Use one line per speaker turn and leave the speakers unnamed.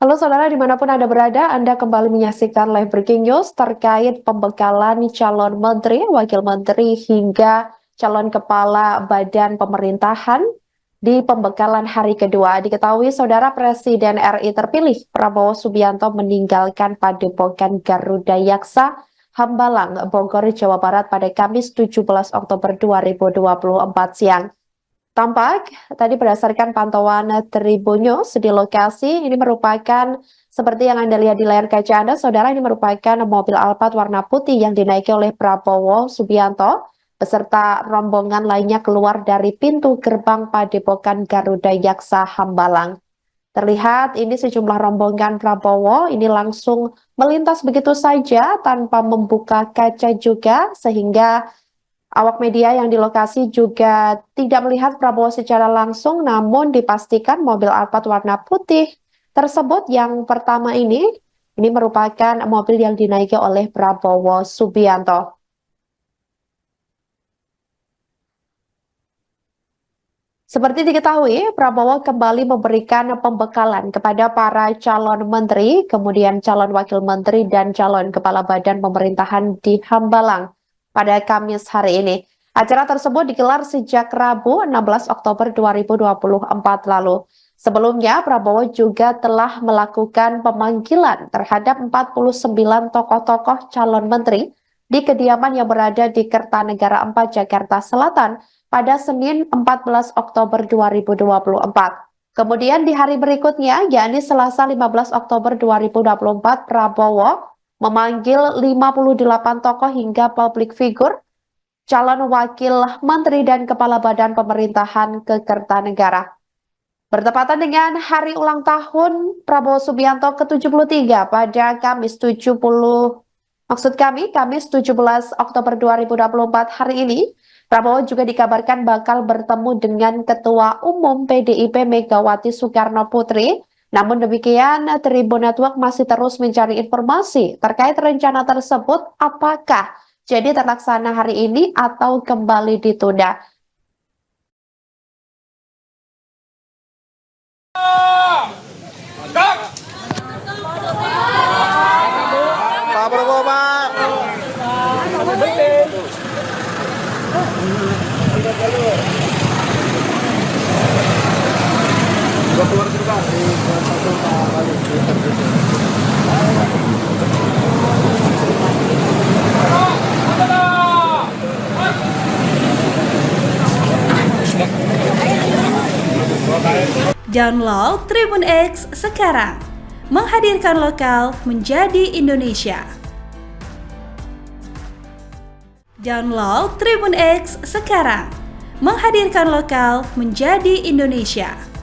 Halo saudara, dimanapun Anda berada, Anda kembali menyaksikan live breaking news terkait pembekalan calon menteri, wakil menteri, hingga calon kepala badan pemerintahan di pembekalan hari kedua. Diketahui saudara Presiden RI terpilih Prabowo Subianto meninggalkan Padepokan Garuda Yaksa, Hambalang, Bogor, Jawa Barat pada Kamis 17 Oktober 2024 siang. Tampak tadi berdasarkan pantauan Tribunnews di lokasi, ini merupakan seperti yang Anda lihat di layar kaca Anda, saudara, ini merupakan mobil Alphard warna putih yang dinaiki oleh Prabowo Subianto beserta rombongan lainnya keluar dari pintu gerbang Padepokan Garuda Yaksa Hambalang. Terlihat ini sejumlah rombongan Prabowo ini langsung melintas begitu saja tanpa membuka kaca juga, sehingga awak media yang di lokasi juga tidak melihat Prabowo secara langsung, namun dipastikan mobil Alphard warna putih tersebut yang pertama ini merupakan mobil yang dinaiki oleh Prabowo Subianto. Seperti diketahui, Prabowo kembali memberikan pembekalan kepada para calon menteri, kemudian calon wakil menteri, dan calon kepala badan pemerintahan di Hambalang pada Kamis hari ini. Acara tersebut digelar sejak Rabu 16 Oktober 2024 lalu. Sebelumnya, Prabowo juga telah melakukan pemanggilan terhadap 49 tokoh-tokoh calon menteri di kediaman yang berada di Kertanegara 4, Jakarta Selatan pada Senin 14 Oktober 2024. Kemudian di hari berikutnya, yakni Selasa 15 Oktober 2024, Prabowo memanggil 58 tokoh hingga publik figur, calon wakil menteri dan kepala badan pemerintahan ke Kertanegara. Bertepatan dengan hari ulang tahun Prabowo Subianto ke-73 pada Kamis 17 Oktober 2024 hari ini, Prabowo juga dikabarkan bakal bertemu dengan Ketua Umum PDIP Megawati Soekarno Putri. Namun demikian, Tribun Network masih terus mencari informasi terkait rencana tersebut, apakah jadi terlaksana hari ini atau kembali ditunda.
Pak Prabowo, Pak. Keluar juga.
Download Tribun X sekarang, menghadirkan lokal menjadi Indonesia. Download Tribun X sekarang, menghadirkan lokal menjadi Indonesia.